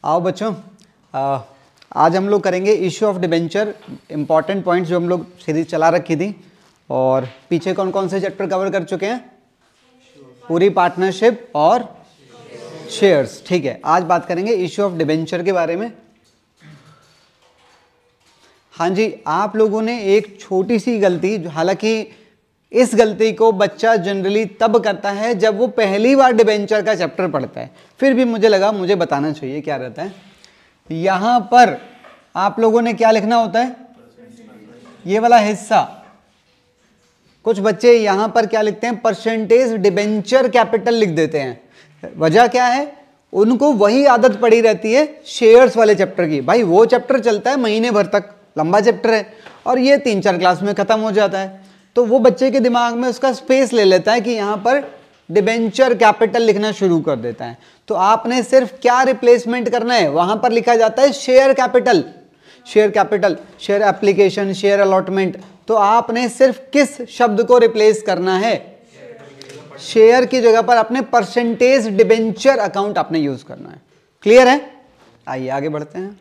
आओ बच्चों, आज हम लोग करेंगे issue of debenture, important points जो हम लोग सीरीज चला रखी थी। और पीछे कौन कौन से चैप्टर कवर कर चुके हैं? पूरी पार्टनरशिप और शेयर्स। ठीक है, आज बात करेंगे इशू ऑफ डिबेंचर के बारे में। हाँ जी, आप लोगों ने एक छोटी सी गलती, हालांकि इस गलती को बच्चा जनरली तब करता है जब वो पहली बार डिबेंचर का चैप्टर पढ़ता है, फिर भी मुझे लगा मुझे बताना चाहिए। क्या रहता है यहां पर? आप लोगों ने क्या लिखना होता है? ये वाला हिस्सा। कुछ बच्चे यहां पर क्या लिखते हैं? परसेंटेज डिबेंचर कैपिटल लिख देते हैं। वजह क्या है? उनको वही आदत पड़ी रहती है शेयर्स वाले चैप्टर की। भाई वो चैप्टर चलता है महीने भर तक, लंबा चैप्टर है, और ये 3-4 क्लास में खत्म हो जाता है। तो वो बच्चे के दिमाग में उसका स्पेस ले लेता है कि यहाँ पर डिबेंचर कैपिटल लिखना शुरू कर देता है। तो आपने सिर्फ क्या रिप्लेसमेंट करना है? वहां पर लिखा जाता है share capital, share capital, share application, share allotment. तो आपने सिर्फ किस शब्द को रिप्लेस करना है? शेयर की जगह पर अपने परसेंटेज डिबेंचर अकाउंट आपने यूज करना है। क्लियर है? आइए आगे बढ़ते हैं।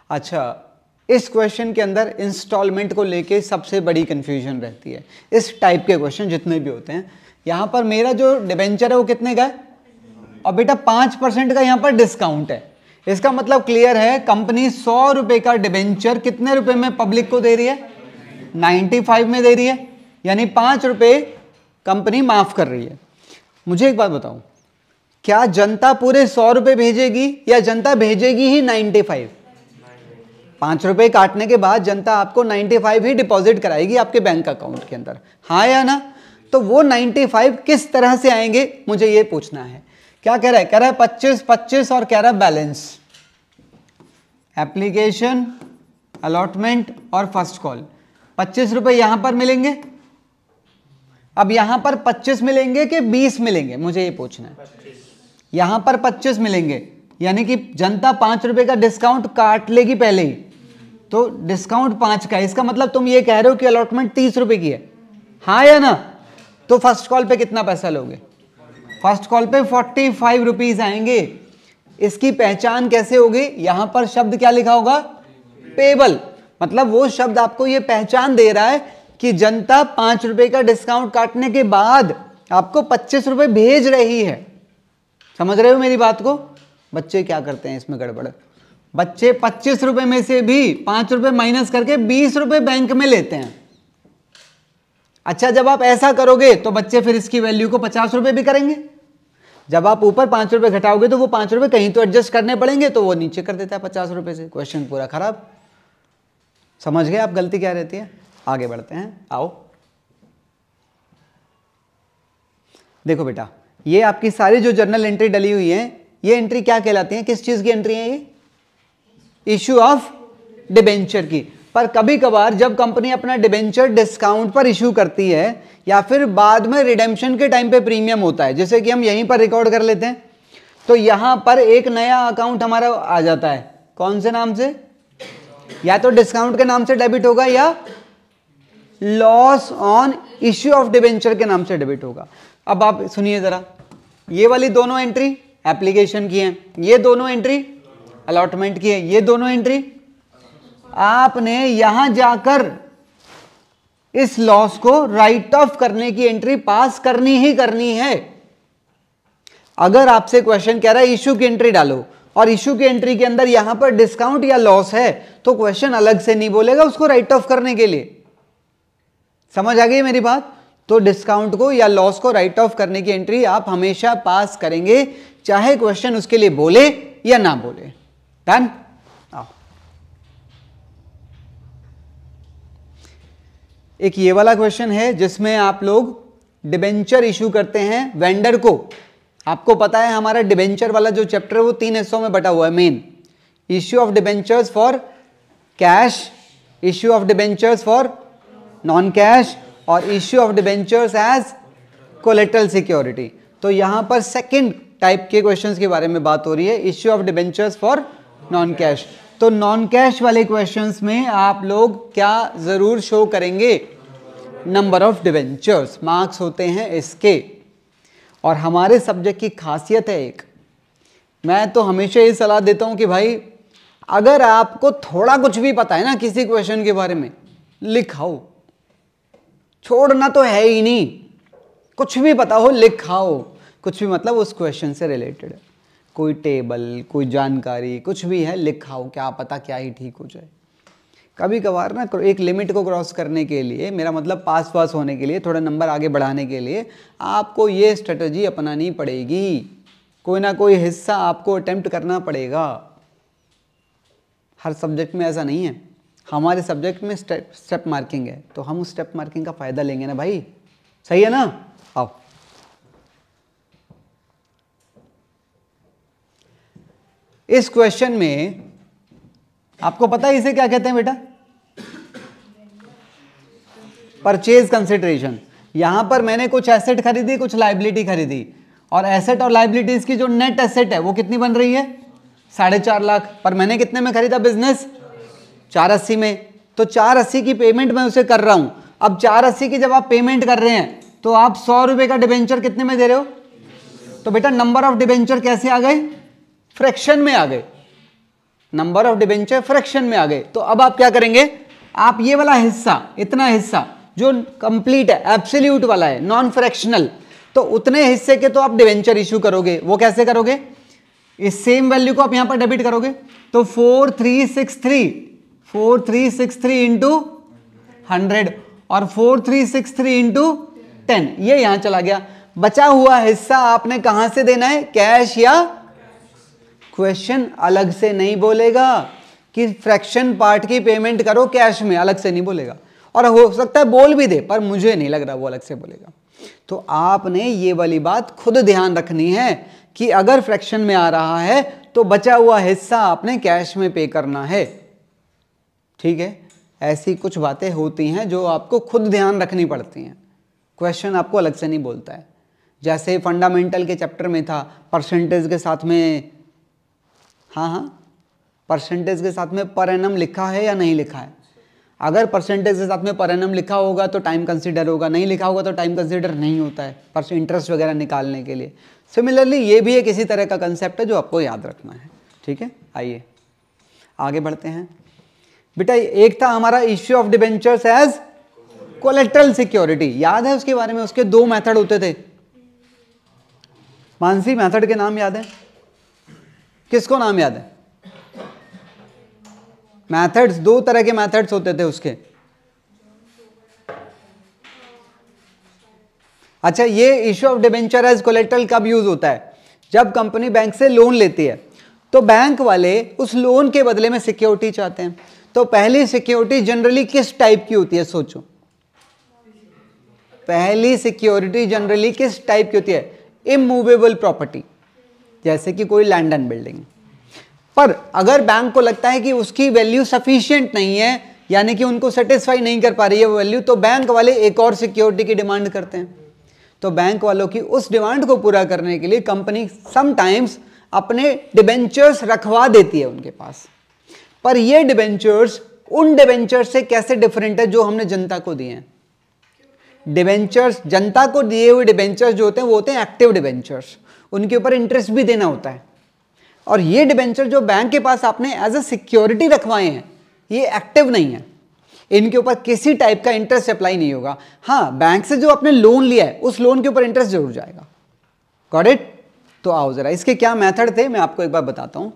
अच्छा, इस क्वेश्चन के अंदर इंस्टॉलमेंट को लेके सबसे बड़ी कंफ्यूजन रहती है। इस टाइप के क्वेश्चन जितने भी होते हैं, यहां पर मेरा जो डिबेंचर है वो कितने का है? और बेटा 5% का यहां पर डिस्काउंट है। इसका मतलब क्लियर है, कंपनी 100 रुपए का डिबेंचर कितने रुपए में पब्लिक को दे रही है? 95 में दे रही है, यानी 5 रुपए कंपनी माफ कर रही है। मुझे एक बात बताओ, क्या जनता पूरे 100 रुपए भेजेगी या जनता भेजेगी ही 95? 5 रुपए काटने के बाद जनता आपको 95 ही डिपॉजिट कराएगी आपके बैंक अकाउंट के अंदर, हाँ या ना? तो वो 95 किस तरह से आएंगे, मुझे ये पूछना है। क्या कह रहा है? कह रहा है 25-25 और कह रहा है बैलेंस, एप्लीकेशन, अलॉटमेंट और फर्स्ट कॉल। 25 रुपए यहां पर मिलेंगे। अब यहां पर 25 मिलेंगे कि 20 मिलेंगे, मुझे ये पूछना है। यहां पर 25 मिलेंगे, यानी कि जनता 5 रुपए का डिस्काउंट काट लेगी पहले ही, तो डिस्काउंट 5 का है। इसका मतलब तुम ये कह रहे हो कि अलॉटमेंट 30 रुपए की है, हाँ या ना? तो फर्स्ट कॉल पे कितना पैसा लोगे? फर्स्ट कॉल पे 45 रुपीज आएंगे। इसकी पहचान कैसे होगी? यहां पर शब्द क्या लिखा होगा? पेबल। मतलब वो शब्द आपको ये पहचान दे रहा है कि जनता 5 रुपए का डिस्काउंट काटने के बाद आपको 25 रुपए भेज रही है। समझ रहे हो मेरी बात को? बच्चे क्या करते हैं इसमें गड़बड़? बच्चे 25 रुपए में से भी 5 रुपए माइनस करके 20 रुपए बैंक में लेते हैं। अच्छा, जब आप ऐसा करोगे तो बच्चे फिर इसकी वैल्यू को 50 रुपए भी करेंगे। जब आप ऊपर 5 रुपए घटाओगे तो वो 5 रुपए कहीं तो एडजस्ट करने पड़ेंगे, तो वो नीचे कर देता है 50 रुपए से। क्वेश्चन पूरा खराब। समझ गए आप गलती क्या रहती है? आगे बढ़ते हैं, आओ। देखो बेटा, ये आपकी सारी जो जर्नल एंट्री डली हुई है, ये एंट्री क्या कहलाती है? किस चीज की एंट्री है ये? इशू ऑफ डिबेंचर की। पर कभी कभार जब कंपनी अपना डिबेंचर डिस्काउंट पर इशू करती है या फिर बाद में रिडेम्पशन के टाइम पे प्रीमियम होता है, जैसे कि हम यहीं पर रिकॉर्ड कर लेते हैं, तो यहां पर एक नया अकाउंट हमारा आ जाता है। कौन से नाम से? या तो डिस्काउंट के नाम से डेबिट होगा या loss on issue of debenture के नाम से डेबिट होगा। अब आप सुनिए जरा, ये वाली दोनों एंट्री एप्लीकेशन की है, ये दोनों एंट्री अलॉटमेंट की है, ये दोनों एंट्री आपने यहां जाकर इस लॉस को राइट ऑफ करने की एंट्री पास करनी ही करनी है। अगर आपसे क्वेश्चन कह रहा है इशू की एंट्री डालो और इशू की एंट्री के अंदर यहां पर डिस्काउंट या लॉस है, तो क्वेश्चन अलग से नहीं बोलेगा उसको राइट ऑफ करने के लिए। समझ आ गई मेरी बात? तो डिस्काउंट को या लॉस को राइट ऑफ करने की एंट्री आप हमेशा पास करेंगे, चाहे क्वेश्चन उसके लिए बोले या ना बोले। डन? आओ, एक ये वाला क्वेश्चन है जिसमें आप लोग डिबेंचर इशू करते हैं वेंडर को। आपको पता है हमारा डिबेंचर वाला जो चैप्टर है वो 3 हिस्सों में बटा हुआ है। Main issue of debentures for cash, issue of debentures for non cash और issue of debentures as collateral security. तो यहां पर सेकंड टाइप के क्वेश्चंस के बारे में बात हो रही है, issue of debentures for non cash. तो नॉन कैश वाले क्वेश्चंस में आप लोग क्या जरूर शो करेंगे? नंबर ऑफ डिबेंचर्स, मार्क्स होते हैं इसके। और हमारे सब्जेक्ट की खासियत है एक, मैं तो हमेशा ये सलाह देता हूं कि भाई अगर आपको थोड़ा कुछ भी पता है ना किसी क्वेश्चन के बारे में, लिखाओ, छोड़ना तो है ही नहीं। कुछ भी पता हो लिखाओ, कुछ भी मतलब उस क्वेश्चन से रिलेटेड, कोई टेबल, कोई जानकारी, कुछ भी है लिखाओ, क्या पता क्या ही ठीक हो जाए। कभी कभार ना एक लिमिट को क्रॉस करने के लिए, मेरा मतलब पास होने के लिए, थोड़ा नंबर आगे बढ़ाने के लिए आपको ये स्ट्रेटजी अपनानी पड़ेगी, कोई ना कोई हिस्सा आपको अटेम्प्ट करना पड़ेगा। हर सब्जेक्ट में ऐसा नहीं है, हमारे सब्जेक्ट में स्टेप मार्किंग है, तो हम उस स्टेप मार्किंग का फ़ायदा लेंगे ना भाई, सही है ना। आओ इस क्वेश्चन में आपको पता है इसे क्या कहते हैं बेटा? Purchase consideration. यहां पर मैंने कुछ एसेट खरीदी, कुछ लाइबिलिटी खरीदी, और एसेट और लाइबिलिटीज की जो नेट एसेट है वो कितनी बन रही है? 4.5 लाख। पर मैंने कितने में खरीदा बिजनेस? 480 में। तो 480 की पेमेंट मैं उसे कर रहा हूं। अब 480 की जब आप पेमेंट कर रहे हैं तो आप 100 रुपए का डिबेंचर कितने में दे रहे हो? तो बेटा नंबर ऑफ डिबेंचर कैसे आ गए? फ्रैक्शन में आ गए। नंबर ऑफ डिबेंचर फ्रैक्शन में आ गए। तो अब आप क्या करेंगे? आप ये वाला हिस्सा, इतना हिस्सा जो कंप्लीट है, एब्सोल्यूट वाला है, नॉन फ्रैक्शनल, तो उतने हिस्से के तो आप डिबेंचर इशू करोगे। वो कैसे करोगे? इस सेम वैल्यू को आप यहां पर डेबिट करोगे। तो 4363 इंटू 100 और 4363 इंटू 10, ये यहां चला गया। बचा हुआ हिस्सा आपने कहां से देना है? कैश या क्वेश्चन अलग से नहीं बोलेगा कि फ्रैक्शन पार्ट की पेमेंट करो कैश में, अलग से नहीं बोलेगा। और हो सकता है बोल भी दे, पर मुझे नहीं लग रहा वो अलग से बोलेगा। तो आपने ये वाली बात खुद ध्यान रखनी है कि अगर फ्रैक्शन में आ रहा है तो बचा हुआ हिस्सा आपने कैश में पे करना है। ठीक है, ऐसी कुछ बातें होती हैं जो आपको खुद ध्यान रखनी पड़ती हैं, क्वेश्चन आपको अलग से नहीं बोलता है। जैसे फंडामेंटल के चैप्टर में था, परसेंटेज के साथ में, हाँ, परसेंटेज के साथ में पर एनम लिखा है या नहीं लिखा है? अगर परसेंटेज के साथ में पर एनम लिखा होगा तो टाइम कंसीडर होगा, नहीं लिखा होगा तो टाइम कंसीडर नहीं होता है इंटरेस्ट वगैरह निकालने के लिए। सिमिलरली ये भी एक इसी तरह का कंसेप्ट है जो आपको याद रखना है। ठीक है, आइए आगे बढ़ते हैं। बेटा एक था हमारा issue of debentures as collateral security, याद है उसके बारे में? उसके 2 मेथड होते थे। मानसी, मेथड के नाम याद है? किसको नाम याद है? मेथड्स, 2 तरह के मेथड्स होते थे उसके। अच्छा, ये issue of debenture as collateral कब यूज होता है? जब कंपनी बैंक से लोन लेती है तो बैंक वाले उस लोन के बदले में सिक्योरिटी चाहते हैं। तो पहली सिक्योरिटी जनरली किस टाइप की होती है? सोचो, पहली सिक्योरिटी जनरली किस टाइप की होती है? इमूवेबल प्रॉपर्टी, जैसे कि कोई लैंड एंड बिल्डिंग। पर अगर बैंक को लगता है कि उसकी वैल्यू सफिशिएंट नहीं है, यानी कि उनको सेटिस्फाई नहीं कर पा रही है वो वैल्यू, तो बैंक वाले एक और सिक्योरिटी की डिमांड करते हैं। तो बैंक वालों की उस डिमांड को पूरा करने के लिए कंपनी समटाइम्स अपने डिबेंचर्स रखवा देती है उनके पास। पर ये डिबेंचर्स उन डिबेंचर्स से कैसे डिफरेंट है जो हमने जनता को दिए हैं? डिबेंचर्स, जनता को दिए हुए डिबेंचर्स जो होते हैं वो होते हैं एक्टिव डिबेंचर्स, उनके ऊपर इंटरेस्ट भी देना होता है। और ये डिबेंचर जो बैंक के पास आपने एज ए सिक्योरिटी रखवाए हैं, ये एक्टिव नहीं है, इनके ऊपर किसी टाइप का इंटरेस्ट अप्लाई नहीं होगा। हाँ, बैंक से जो आपने लोन लिया है उस लोन के ऊपर इंटरेस्ट जरूर जाएगा। Got it? तो आओ जरा इसके क्या मेथड थे मैं आपको एक बार बताता हूं।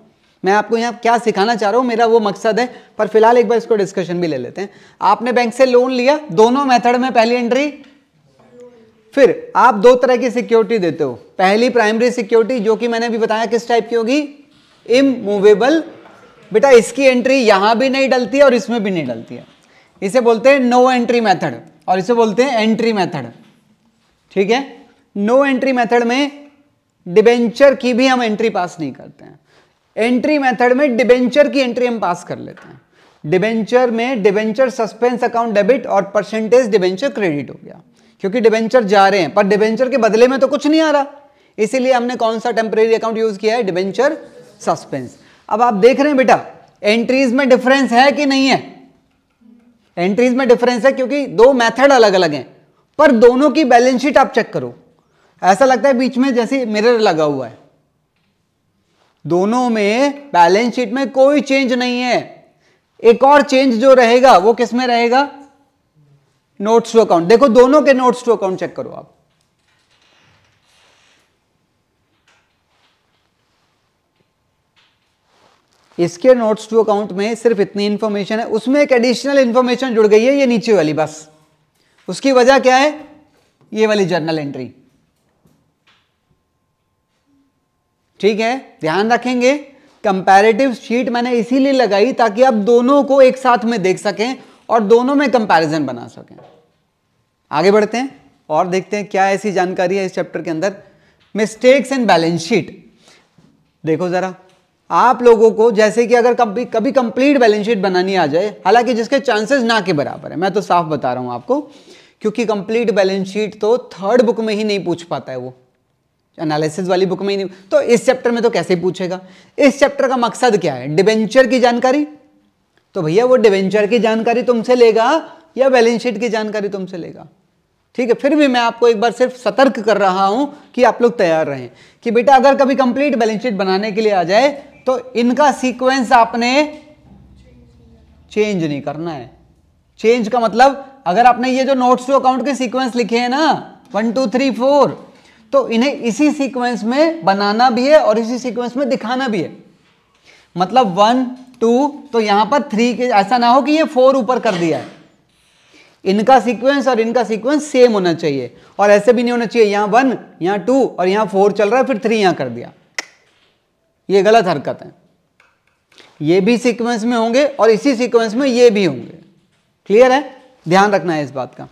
मैं आपको यहाँ क्या सिखाना चाह रहा हूं, मेरा वो मकसद है, पर फिलहाल एक बार इसको डिस्कशन भी ले लेते हैं। आपने बैंक से लोन लिया, दोनों मेथड में पहली एंट्री, फिर आप 2 तरह की सिक्योरिटी देते हो। पहली प्राइमरी सिक्योरिटी जो कि मैंने अभी बताया किस टाइप की होगी? इमूवेबल। बेटा इसकी एंट्री यहां भी नहीं डलती है और इसमें भी नहीं डलती है। इसे बोलते हैं नो एंट्री मेथड और इसे बोलते हैं एंट्री मेथड। ठीक है, नो एंट्री मेथड में डिबेंचर की भी हम एंट्री पास नहीं करते हैं। एंट्री मेथड में डिबेंचर की एंट्री हम पास कर लेते हैं। डिबेंचर में डिबेंचर सस्पेंस अकाउंट डेबिट और परसेंटेज डिबेंचर क्रेडिट हो गया, क्योंकि डिबेंचर जा रहे हैं पर डिबेंचर के बदले में तो कुछ नहीं आ रहा, इसीलिए हमने कौन सा टेम्परेरी अकाउंट यूज किया है? Debenture suspense. अब आप देख रहे हैं बेटा एंट्रीज में डिफरेंस है कि नहीं है? एंट्रीज में डिफरेंस है क्योंकि 2 मेथड अलग अलग हैं, पर दोनों की बैलेंस शीट आप चेक करो, ऐसा लगता है बीच में जैसे मिरर लगा हुआ है। दोनों में बैलेंस शीट में कोई चेंज नहीं है। एक और चेंज जो रहेगा वो किस में रहेगा? Notes to account. देखो दोनों के नोट्स टू अकाउंट चेक करो आप। इसके नोट्स टू अकाउंट में सिर्फ इतनी इंफॉर्मेशन है, उसमें एक एडिशनल इंफॉर्मेशन जुड़ गई है, ये नीचे वाली बस। उसकी वजह क्या है? ये वाली जर्नल एंट्री। ठीक है, ध्यान रखेंगे। कंपैरेटिव शीट मैंने इसीलिए लगाई ताकि आप दोनों को एक साथ में देख सकें और दोनों में कंपैरिजन बना सकें। आगे बढ़ते हैं और देखते हैं क्या ऐसी जानकारी है इस चैप्टर के अंदर। Mistakes in balance sheet. देखो जरा, आप लोगों को जैसे कि अगर कभी कंप्लीट बैलेंस शीट बनानी आ जाए, हालांकि जिसके चांसेस ना के बराबर है, मैं तो साफ बता रहा हूं आपको, क्योंकि कंप्लीट बैलेंस शीट तो थर्ड बुक में ही नहीं पूछ पाता है, वो एनालिसिस वाली बुक में ही नहीं। तो इस चैप्टर में तो कैसे पूछेगा? इस चैप्टर का मकसद क्या है? डिबेंचर की जानकारी। तो भैया वो डिबेंचर की जानकारी तुमसे लेगा या बैलेंस शीट की जानकारी तुमसे लेगा? ठीक है, फिर भी मैं आपको एक बार सिर्फ सतर्क कर रहा हूं कि आप लोग तैयार रहें कि बेटा अगर कभी कंप्लीट बैलेंस शीट बनाने के लिए आ जाए तो इनका सीक्वेंस आपने चेंज नहीं करना है। चेंज का मतलब, अगर आपने ये जो नोट्स टू अकाउंट के सीक्वेंस लिखे हैं ना 1 2 3 4, तो इन्हें इसी सीक्वेंस में बनाना भी है और इसी सीक्वेंस में दिखाना भी है। मतलब 1 2, तो यहां पर 3 के, ऐसा ना हो कि ये 4 ऊपर कर दिया है। इनका सीक्वेंस और इनका सीक्वेंस सेम होना चाहिए, और ऐसे भी नहीं होना चाहिए यहां 1 यहां 2 और यहां 4 चल रहा है फिर 3 यहां कर दिया। ये गलत हरकत है। ये भी सीक्वेंस में होंगे और इसी सीक्वेंस में ये भी होंगे। क्लियर है? ध्यान रखना है इस बात का।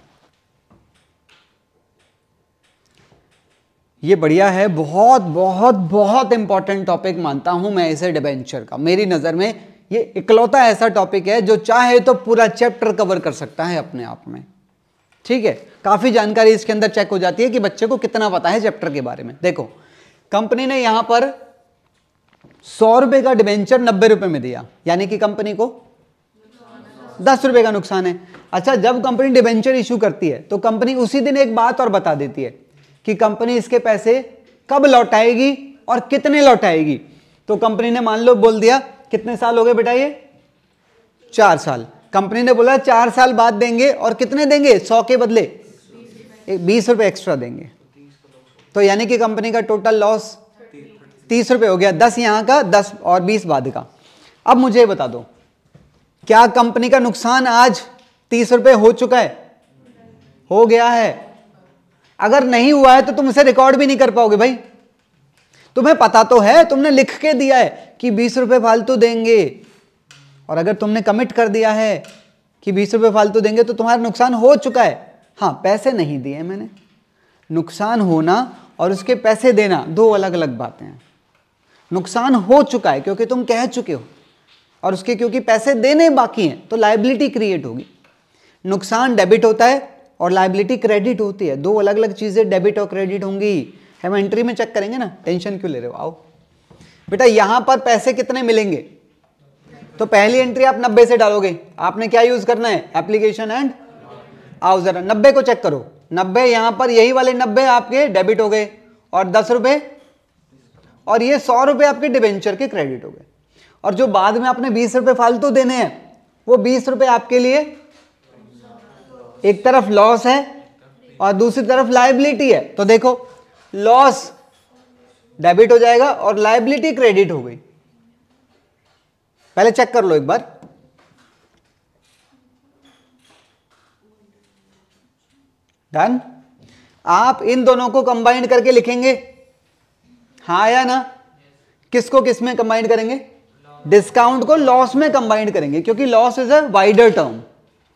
ये बढ़िया है, बहुत बहुत बहुत इंपॉर्टेंट टॉपिक मानता हूं मैं इसे डिबेंचर का। मेरी नजर में ये इकलौता ऐसा टॉपिक है जो चाहे तो पूरा चैप्टर कवर कर सकता है अपने आप में। ठीक है, काफी जानकारी इसके अंदर चेक हो जाती है कि बच्चे को कितना पता है चैप्टर के बारे में। देखो, कंपनी ने यहां पर 100 रुपए का डिबेंचर 90 रुपए में दिया, यानी कि कंपनी को 10 रुपए का नुकसान है। अच्छा, जब कंपनी डिबेंचर इशू करती है तो कंपनी उसी दिन एक बात और बता देती है कि कंपनी इसके पैसे कब लौटाएगी और कितने लौटाएगी। तो कंपनी ने मान लो बोल दिया, कितने साल हो गए बेटा ये? 4 साल। कंपनी ने बोला 4 साल बाद देंगे, और कितने देंगे? 100 के बदले 20 रुपए एक्स्ट्रा देंगे। तो यानी कि कंपनी का टोटल लॉस 30 रुपए हो गया। 10 यहां का, 10 और 20 बाद का। अब मुझे बता दो, क्या कंपनी का नुकसान आज 30 रुपए हो चुका है? हो गया है। अगर नहीं हुआ है तो तुम इसे रिकॉर्ड भी नहीं कर पाओगे भाई। तुम्हें पता तो है, तुमने लिख के दिया है कि 20 रुपए फालतू देंगे, और अगर तुमने कमिट कर दिया है कि 20 रुपए फालतू देंगे तो तुम्हारा नुकसान हो चुका है। हाँ, पैसे नहीं दिए मैंने। नुकसान होना और उसके पैसे देना दो अलग अलग बातें हैं। नुकसान हो चुका है क्योंकि तुम कह चुके हो, और उसके क्योंकि पैसे देने बाकी हैं तो लायबिलिटी क्रिएट होगी। नुकसान डेबिट होता है और लायबिलिटी क्रेडिट होती है। दो अलग अलग चीजें डेबिट और क्रेडिट होंगी। हम एंट्री में चेक करेंगे ना, टेंशन क्यों ले रहे हो? आओ बेटा, यहां पर पैसे कितने मिलेंगे? तो पहली एंट्री आप 90 से डालोगे। आपने क्या यूज करना है? Application and. आओ जरा 90 को चेक करो। 90 यहां पर, यही वाले 90 आपके डेबिट हो गए, और 10 रुपए, और ये 100 रुपए आपके डिबेंचर के क्रेडिट हो गए। और जो बाद में आपने 20 रुपए फालतू देने हैं, वो 20 रुपए आपके लिए एक तरफ लॉस है और दूसरी तरफ लायबिलिटी है। तो देखो, लॉस डेबिट हो जाएगा और लायबिलिटी क्रेडिट हो गई। पहले चेक कर लो एक बार। डन? आप इन दोनों को कंबाइन करके लिखेंगे, हाँ या ना? किसको किस में कंबाइन करेंगे? डिस्काउंट को लॉस में कंबाइन करेंगे, क्योंकि loss is a wider term.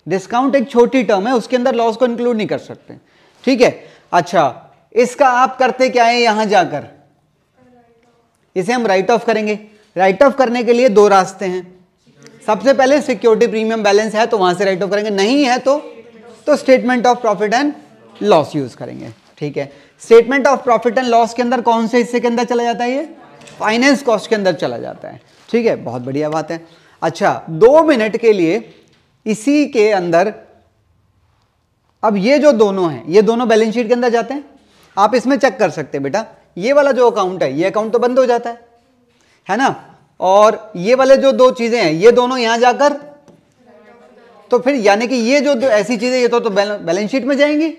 Discount एक छोटी टर्म है, उसके अंदर लॉस को इंक्लूड नहीं कर सकते। ठीक है। अच्छा, इसका आप करते क्या है? यहां जाकर इसे हम राइट ऑफ करेंगे। राइट ऑफ करने के लिए दो रास्ते हैं। सबसे पहले सिक्योरिटी प्रीमियम बैलेंस है तो वहां से राइट ऑफ करेंगे, नहीं है तो statement of profit and loss use करेंगे। ठीक है। Statement of profit and loss के अंदर कौन से हिस्से के अंदर चला जाता है? ये फाइनेंस कॉस्ट के अंदर चला जाता है। ठीक है, बहुत बढ़िया बात है। अच्छा, 2 मिनट के लिए इसी के अंदर, अब ये जो दोनों हैं, ये दोनों बैलेंस शीट के अंदर जाते हैं। आप इसमें चेक कर सकते हैं बेटा, ये वाला जो अकाउंट है, ये अकाउंट तो बंद हो जाता है, है ना, और ये वाले जो दो चीजें हैं ये दोनों यहां जाकर, तो फिर यानी कि ये जो ऐसी चीजें ये तो बैलेंस शीट में जाएंगी,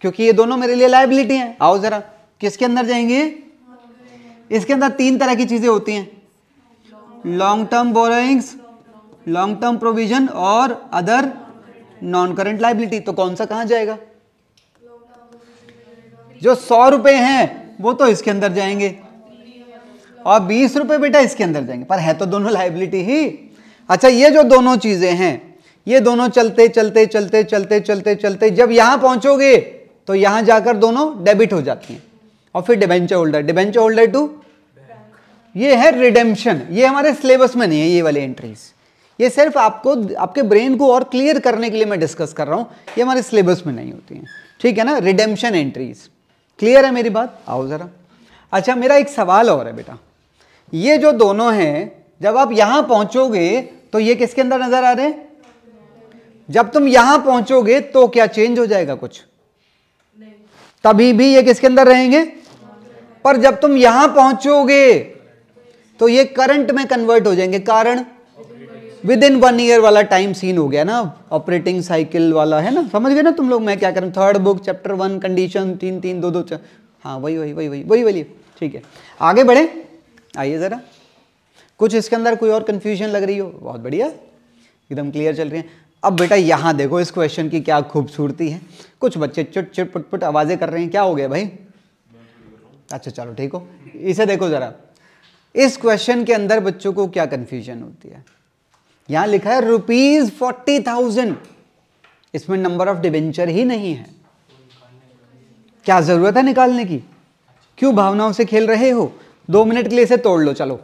क्योंकि ये दोनों मेरे लिए लायबिलिटी हैं। आओ जरा किसके अंदर जाएंगे, इसके अंदर तीन तरह की चीजें होती हैं, long term borrowings, long term provision और अदर नॉन करंट लायबिलिटी। तो कौन सा कहां जाएगा, जो 100 रुपए हैं वो तो इसके अंदर जाएंगे और 20 रुपए बेटा इसके अंदर जाएंगे, पर है तो दोनों लायबिलिटी ही। अच्छा, ये जो दोनों चीजें हैं ये दोनों चलते चलते चलते चलते चलते चलते जब यहां पहुंचोगे तो यहां जाकर दोनों डेबिट हो जाती हैं, और फिर डिबेंचर होल्डर टू, ये है रिडेम्पशन। ये हमारे सिलेबस में नहीं है ये वाली एंट्रीज, ये सिर्फ आपको आपके ब्रेन को और क्लियर करने के लिए मैं डिस्कस कर रहा हूं, ये हमारे सिलेबस में नहीं होती हैं, ठीक है ना, रिडेम्पशन एंट्रीज। क्लियर है मेरी बात? आओ जरा। अच्छा, मेरा एक सवाल और है बेटा, ये जो दोनों हैं जब आप यहां पहुंचोगे तो ये किसके अंदर नजर आ रहे हैं, जब तुम यहां पहुंचोगे तो क्या चेंज हो जाएगा कुछ, तभी भी ये किसके अंदर रहेंगे, पर जब तुम यहां पहुंचोगे तो ये करंट में कन्वर्ट हो जाएंगे। कारण विद इन 1 ईयर वाला टाइम सीन हो गया ना, ऑपरेटिंग साइकिल वाला है ना, समझ गए ना तुम लोग मैं क्या करूं, थर्ड बुक चैप्टर 1 कंडीशन 3 3 2 2, हाँ वही, ठीक है। आगे बढ़े, आइए जरा। कुछ इसके अंदर कोई और कंफ्यूजन लग रही हो, बहुत बढ़िया, एकदम क्लियर चल रही है। अब बेटा यहां देखो इस क्वेश्चन की क्या खूबसूरती है। कुछ बच्चे चुट चुट पुट पुट आवाजें कर रहे हैं, क्या हो गया भाई? अच्छा चलो ठीक हो, इसे देखो जरा। इस क्वेश्चन के अंदर बच्चों को क्या कंफ्यूजन होती है, यहां लिखा है ₹40,000, इसमें नंबर ऑफ डिबेंचर ही नहीं है। क्या जरूरत है निकालने की, क्यों भावनाओं से खेल रहे हो? 2 मिनट के लिए इसे तोड़ लो। चलो,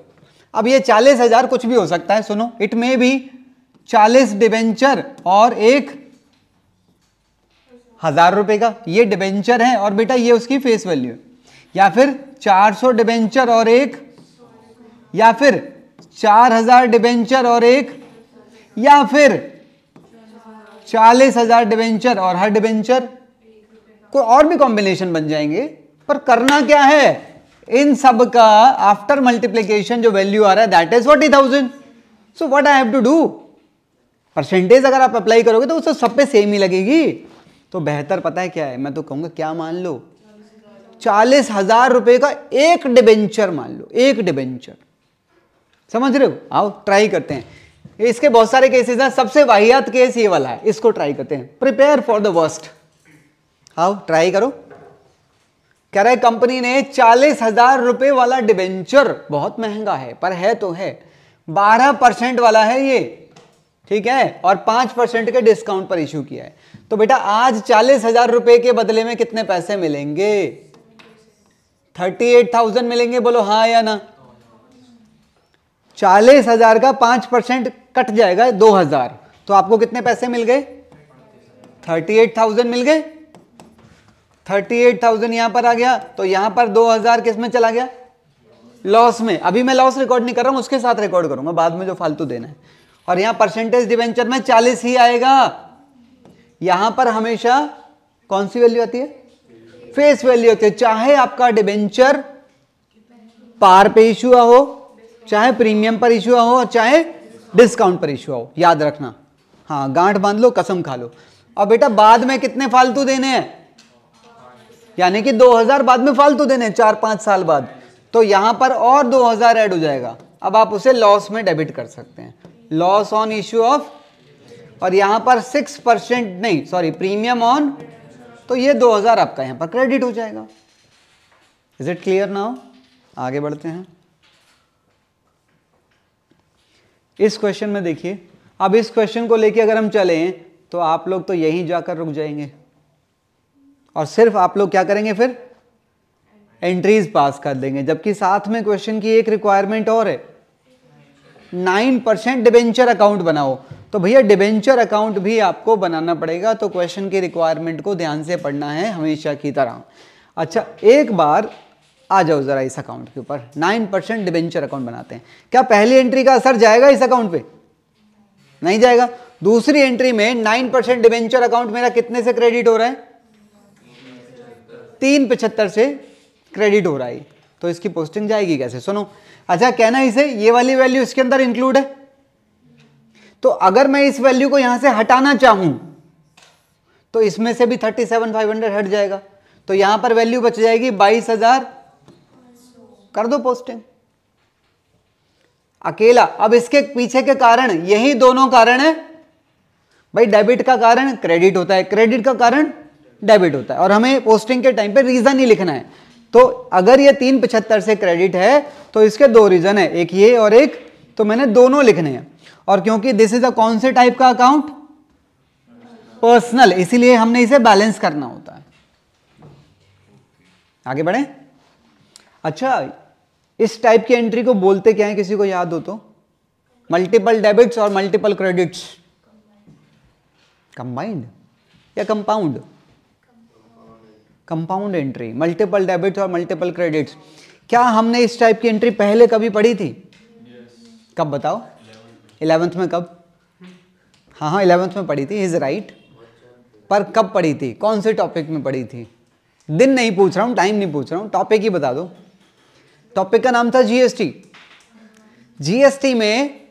अब ये 40,000 कुछ भी हो सकता है, सुनो, इट में भी 40 डिबेंचर और 1,000 रुपए का ये डिबेंचर है, और बेटा ये उसकी फेस वैल्यू है, या फिर 400 डिबेंचर और 1, या फिर 4,000 डिबेंचर और 1, या फिर 40,000 डिबेंचर और हर डिबेंचर, कोई और भी कॉम्बिनेशन बन जाएंगे। पर करना क्या है, इन सब का आफ्टर मल्टीप्लीकेशन जो वैल्यू आ रहा है that is 40,000। So what I have to do, percentage अगर आप अप्लाई करोगे तो उससे सब पे सेम ही लगेगी। तो बेहतर पता है क्या है, मैं तो कहूंगा क्या मान लो, 40,000 रुपए का एक डिबेंचर मान लो, एक डिबेंचर, समझ रहे हो? आओ ट्राई करते हैं, इसके बहुत सारे केसेस हैं, सबसे वाहियात केस ये वाला है, इसको ट्राई करते हैं। प्रिपेयर फॉर द वर्स्ट, आओ ट्राई करो। कह रहे कंपनी ने 40,000 रुपए वाला डिबेंचर, बहुत महंगा है पर है तो है, 12% वाला है ये, ठीक है, और 5% के डिस्काउंट पर इश्यू किया है। तो बेटा आज 40,000 रुपए के बदले में कितने पैसे मिलेंगे? 38,000 मिलेंगे, बोलो हाँ या ना। 40,000 का 5% कट जाएगा 2,000, तो आपको कितने पैसे मिल गए? 38,000 मिल गए। 38,000 यहां पर आ गया, तो यहां पर 2,000 किस में चला गया? लॉस में। अभी मैं लॉस रिकॉर्ड नहीं कर रहा हूं, उसके साथ रिकॉर्ड करूंगा बाद में जो फालतू देना है। और यहां परसेंटेज डिबेंचर में 40 ही आएगा। यहां पर हमेशा कौन सी वैल्यू आती है? फेस वैल्यू होती है, चाहे आपका डिबेंचर पार पे इशू हो, चाहे प्रीमियम पर इशू हो, और चाहे डिस्काउंट पर इशू हो, याद रखना। हाँ, गांठ बांध लो, कसम खा लो। और बेटा बाद में कितने फालतू देने हैं, यानी कि 2,000 बाद में फालतू देने 4-5 साल बाद, तो यहां पर और 2,000 ऐड हो जाएगा। अब आप उसे लॉस में डेबिट कर सकते हैं, लॉस ऑन इश्यू ऑफ, और यहां पर 6% नहीं सॉरी प्रीमियम ऑन, तो ये 2,000 आपका यहां पर क्रेडिट हो जाएगा। Is it clear now? आगे बढ़ते हैं। इस क्वेश्चन में देखिए, अब इस क्वेश्चन को लेके अगर हम चलें तो आप लोग तो यहीं जाकर रुक जाएंगे, और सिर्फ आप लोग क्या करेंगे फिर? एंट्रीज पास कर देंगे। जबकि साथ में क्वेश्चन की एक रिक्वायरमेंट और है, 9% डिबेंचर अकाउंट बनाओ। तो भैया डिबेंचर अकाउंट भी आपको बनाना पड़ेगा, तो क्वेश्चन की रिक्वायरमेंट को ध्यान से पढ़ना है हमेशा की तरह। अच्छा, एक बार आ जाओ जरा इस अकाउंट के ऊपर, 9% डिबेंचर अकाउंट बनाते हैं। क्या पहली एंट्री का असर जाएगा इस अकाउंट पे? नहीं जाएगा। दूसरी एंट्री में 9% डिबेंचर अकाउंट मेरा कितने से क्रेडिट हो रहा है? 375 से क्रेडिट हो रहा है। तो इसकी पोस्टिंग जाएगी कैसे? सुनो, अच्छा कहना इसे ये वाली वैल्यू इसके अंदर इंक्लूड है, तो अगर मैं इस वैल्यू को यहां से हटाना चाहूं तो इसमें से भी 37,500 हट जाएगा, तो यहां पर वैल्यू बच जाएगी 22,000, कर दो पोस्टिंग अकेला। अब इसके पीछे के कारण, यही दोनों कारण है भाई, डेबिट का कारण क्रेडिट होता है, क्रेडिट का कारण डेबिट होता है, और हमें पोस्टिंग के टाइम पे रीजन ही लिखना है। तो अगर ये 375 से क्रेडिट है तो इसके दो रीजन है, एक ये और एक, तो मैंने दोनों लिखने हैं। और क्योंकि दिस इज अ कौन से टाइप का अकाउंट? पर्सनल, इसीलिए हमने इसे बैलेंस करना होता है। आगे बढ़े। अच्छा, इस टाइप की एंट्री को बोलते क्या है, किसी को याद हो तो? मल्टीपल डेबिट्स और मल्टीपल क्रेडिट्स, कंबाइंड या compound? Compound entry, multiple debits और मल्टीपल क्रेडिट्स। क्या हमने इस टाइप की एंट्री पहले कभी पढ़ी थी? कब बताओ? 11th में। कब? हाँ 11th में पढ़ी थी, इज राइट। पर कब पढ़ी थी, कौन से टॉपिक में पढ़ी थी? दिन नहीं पूछ रहा हूं, टाइम नहीं पूछ रहा हूं, टॉपिक ही बता दो। टॉपिक का नाम था जीएसटी। जीएसटी में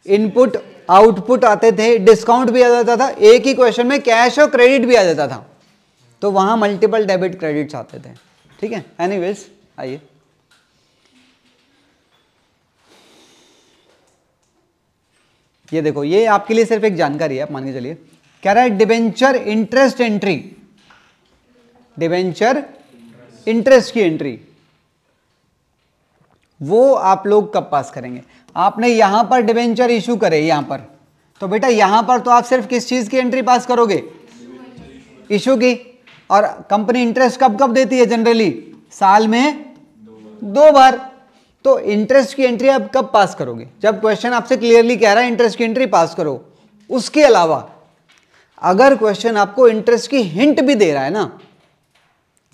इनपुट आउटपुट आते थे, डिस्काउंट भी आ जाता था, एक ही क्वेश्चन में कैश और क्रेडिट भी आ जाता था, तो वहां मल्टीपल डेबिट क्रेडिट्स आते थे। ठीक है, एनीवेज आइए। ये देखो, ये आपके लिए सिर्फ एक जानकारी है, आप मान के चलिए। कह रहा है debenture interest entry, debenture interest की एंट्री, वो आप लोग कब पास करेंगे? आपने यहां पर डिबेंचर इशू करे यहां पर, तो बेटा यहां पर तो आप सिर्फ किस चीज की एंट्री पास करोगे? इशू की। और कंपनी इंटरेस्ट कब कब देती है जनरली? साल में 2 बार। तो इंटरेस्ट की एंट्री आप कब पास करोगे? जब क्वेश्चन आपसे क्लियरली कह रहा है इंटरेस्ट की एंट्री पास करो। उसके अलावा अगर क्वेश्चन आपको इंटरेस्ट की हिंट भी दे रहा है ना,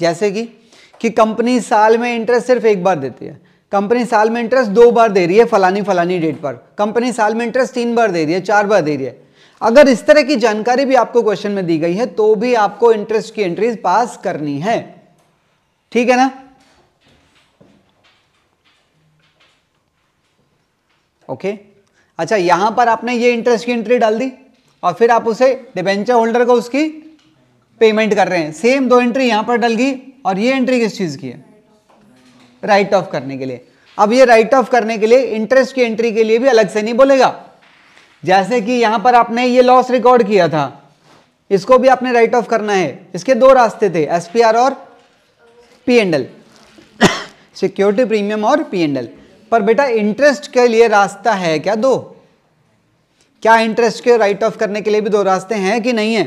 जैसे कि कंपनी साल में इंटरेस्ट सिर्फ एक बार देती है, कंपनी साल में इंटरेस्ट 2 बार दे रही है फलानी फलानी डेट पर, कंपनी साल में इंटरेस्ट 3 बार दे रही है, 4 बार दे रही है, अगर इस तरह की जानकारी भी आपको क्वेश्चन में दी गई है तो भी आपको इंटरेस्ट की एंट्रीज पास करनी है। ठीक है ना? ओके। अच्छा, यहां पर आपने ये इंटरेस्ट की एंट्री डाल दी और फिर आप उसे डिबेंचर होल्डर को उसकी पेमेंट कर रहे हैं, सेम 2 एंट्री यहां पर डल गई, और ये एंट्री किस चीज की है? राइट ऑफ करने के लिए। अब ये राइट ऑफ करने के लिए इंटरेस्ट की एंट्री के लिए भी अलग से नहीं बोलेगा। जैसे कि यहां पर आपने ये लॉस रिकॉर्ड किया था, इसको भी आपने राइट ऑफ करना है। इसके 2 रास्ते थे, एसपीआर और पी&एल, सिक्योरिटी प्रीमियम और पी&एल। पर बेटा इंटरेस्ट के लिए रास्ता है क्या 2? क्या इंटरेस्ट के राइट ऑफ करने के लिए भी 2 रास्ते हैं कि नहीं है?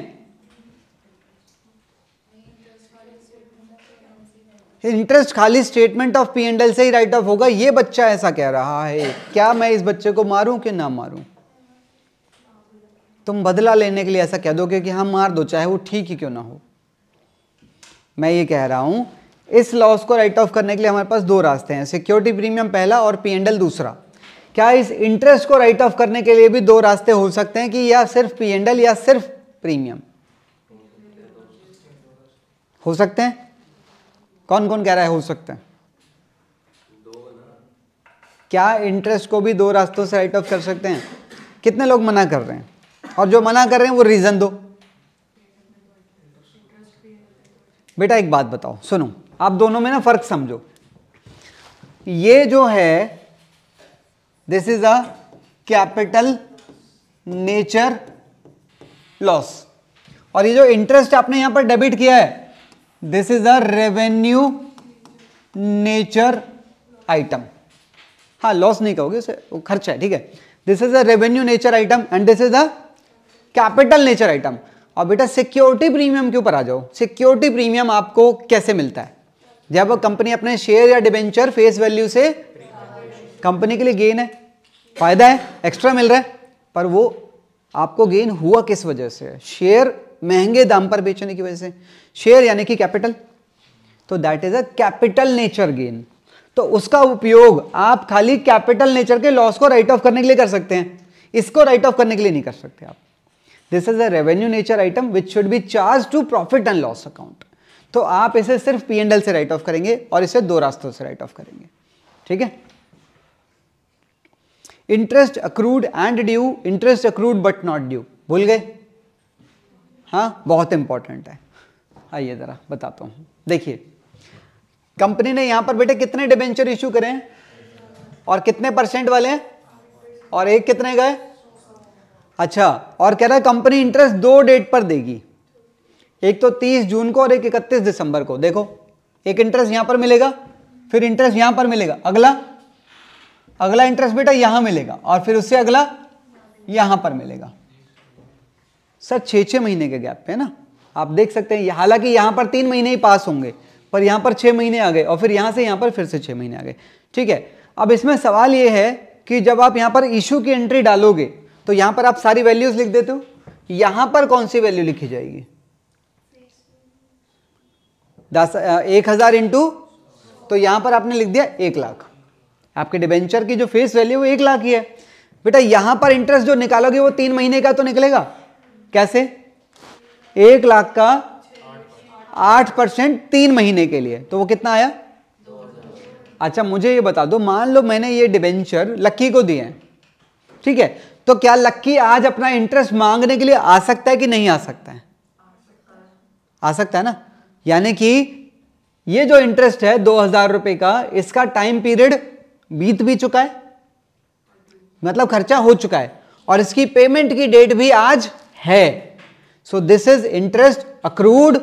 इंटरेस्ट खाली स्टेटमेंट ऑफ पी&एल से ही राइट ऑफ होगा, ये बच्चा ऐसा कह रहा है। क्या मैं इस बच्चे को मारूं कि ना मारूं? तुम बदला लेने के लिए ऐसा कह दोगे कि हाँ मार दो, चाहे वो ठीक ही क्यों ना हो। मैं ये कह रहा हूं इस लॉस को राइट ऑफ करने के लिए हमारे पास 2 रास्ते हैं, सिक्योरिटी प्रीमियम पहला और पी&एल दूसरा। क्या इस इंटरेस्ट को राइट ऑफ करने के लिए भी 2 रास्ते हो सकते हैं कि या सिर्फ पी&एल या सिर्फ प्रीमियम? हो सकते हैं। कौन कौन कह रहा है हो सकते हैं? क्या इंटरेस्ट को भी 2 रास्तों से राइट ऑफ कर सकते हैं? कितने लोग मना कर रहे हैं? और जो मना कर रहे हैं वो रीजन दो। बेटा एक बात बताओ, सुनो, आप दोनों में ना फर्क समझो। ये जो है this is a capital nature loss, और ये जो इंटरेस्ट आपने यहां पर डेबिट किया है this is a revenue nature item. हाँ लॉस नहीं कहोगे उसे, वो खर्चा है। ठीक है, this is a revenue nature item and this is a capital nature item. और बेटा सिक्योरिटी प्रीमियम के ऊपर आ जाओ। सिक्योरिटी प्रीमियम आपको कैसे मिलता है? जब कंपनी अपने शेयर या डिबेंचर फेस वैल्यू से, कंपनी के लिए गेन है, फायदा है, एक्स्ट्रा मिल रहा है, पर वो आपको गेन हुआ किस वजह से? शेयर महंगे दाम पर बेचने की वजह से। शेयर यानी कि कैपिटल, तो that is a capital nature gain. तो उसका उपयोग आप खाली कैपिटल नेचर के लॉस को राइट ऑफ करने के लिए कर सकते हैं, इसको राइट ऑफ करने के लिए नहीं कर सकते आप। This is a revenue nature item which should be charge to profit and loss account. तो आप इसे सिर्फ P&L से राइट ऑफ करेंगे और इसे दो रास्तों से राइट ऑफ करेंगे, ठीक है। Interest accrued and due, interest accrued but not due, भूल गए? हाँ, बहुत इंपॉर्टेंट है। आइए जरा बताता हूं। देखिए, कंपनी ने यहां पर बेटे कितने डिबेंचर इशू करे हैं और कितने परसेंट वाले हैं, और एक कितने गए? अच्छा, और कह रहा है कंपनी इंटरेस्ट दो डेट पर देगी, एक तो 30 जून को और एक 31 दिसंबर को। देखो, एक इंटरेस्ट यहां पर मिलेगा, फिर इंटरेस्ट यहां पर मिलेगा, अगला इंटरेस्ट बेटा यहां मिलेगा, और फिर उससे अगला यहां पर मिलेगा। सर 6-6 महीने के गैप पे है ना, आप देख सकते हैं। हालांकि यहां पर 3 महीने ही पास होंगे, पर यहां पर 6 महीने आ गए, और फिर यहां से यहां पर फिर से 6 महीने आ गए, ठीक है। अब इसमें सवाल यह है कि जब आप यहां पर इशू की एंट्री डालोगे तो यहां पर आप सारी वैल्यूज लिख देते हो, यहां पर कौन सी वैल्यू लिखी जाएगी? 1000 इंटू, तो यहां पर आपने लिख दिया 1 लाख। आपके डिबेंचर की जो फेस वैल्यू वो 1 लाख ही है बेटा। यहां पर इंटरेस्ट जो निकालोगे वो 3 महीने का तो निकलेगा। कैसे? 1 लाख का 8% 3 महीने के लिए, तो वो कितना आया? अच्छा, मुझे ये बता दो, मान लो मैंने ये डिबेंचर लक्की को दिए हैं, ठीक है, तो क्या लक्की आज अपना इंटरेस्ट मांगने के लिए आ सकता है कि नहीं आ सकता है? आ सकता है ना। यानी कि ये जो इंटरेस्ट है 2000 रुपए का, इसका टाइम पीरियड बीत भी चुका है, मतलब खर्चा हो चुका है, और इसकी पेमेंट की डेट भी आज है। So this is interest accrued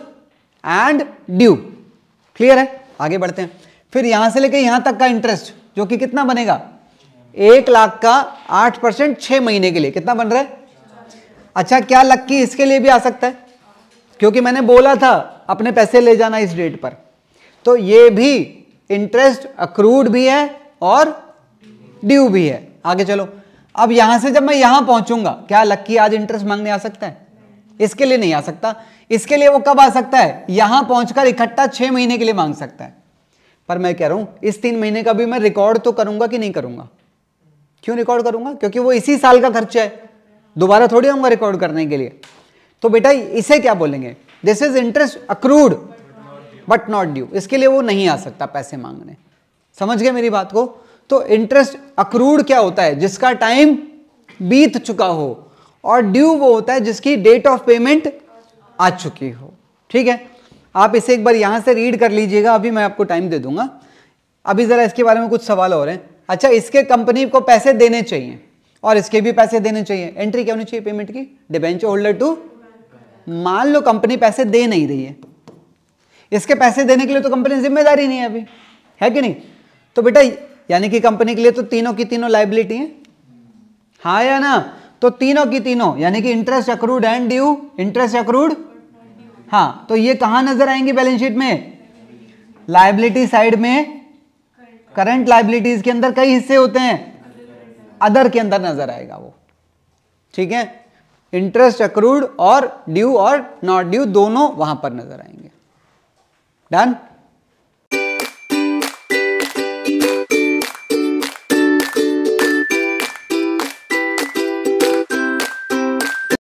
and due. Clear है? आगे बढ़ते हैं। फिर यहां से लेकर यहां तक का इंटरेस्ट जो कि कितना बनेगा? 1 लाख का 8% 6 महीने के लिए कितना बन रहा है? अच्छा, क्या लक्की इसके लिए भी आ सकता है? क्योंकि मैंने बोला था अपने पैसे ले जाना इस डेट पर, तो ये भी इंटरेस्ट अक्रूड भी है और ड्यू भी है। आगे चलो, अब यहां से जब मैं यहां पहुंचूंगा, क्या लक्की आज इंटरेस्ट मांगने आ सकता है? इसके लिए नहीं आ सकता। इसके लिए वो कब आ सकता है? यहां पहुंचकर इकट्ठा 6 महीने के लिए मांग सकता है। पर मैं कह रहा हूं इस 3 महीने का भी मैं रिकॉर्ड तो करूंगा कि नहीं करूंगा? क्यों रिकॉर्ड करूंगा? क्योंकि वो इसी साल का खर्चा है, दोबारा थोड़ी आऊंगा रिकॉर्ड करने के लिए। तो बेटा इसे क्या बोलेंगे? This is interest accrued but not due. इसके लिए वो नहीं आ सकता पैसे मांगने। समझ गए मेरी बात को? तो इंटरेस्ट अक्रूड क्या होता है? जिसका टाइम बीत चुका हो, और ड्यू वो होता है जिसकी डेट ऑफ पेमेंट आ चुकी हो। ठीक है, आप इसे एक बार यहां से रीड कर लीजिएगा, अभी मैं आपको टाइम दे दूंगा। अभी जरा इसके बारे में कुछ सवाल और हैं। अच्छा, इसके कंपनी को पैसे देने चाहिए और इसके भी पैसे देने चाहिए। एंट्री क्या होनी चाहिए पेमेंट की? Debenture holder to. मान लो कंपनी पैसे दे नहीं रही है, इसके पैसे देने के लिए तो कंपनी जिम्मेदारी नहीं है अभी, है कि नहीं? तो बेटा यानी कि कंपनी के लिए तो तीनों की तीनों लायबिलिटी है, हाँ या ना? तो तीनों की तीनों यानी कि interest accrued and due, interest accrued, हाँ, तो ये कहां नजर आएंगे बैलेंस शीट में? लायबिलिटी साइड में। करंट लायबिलिटीज के अंदर कई हिस्से होते हैं, अदर के अंदर नजर आएगा वो। ठीक है, इंटरेस्ट अक्रूड और ड्यू और नॉट ड्यू दोनों वहां पर नजर आएंगे। डन?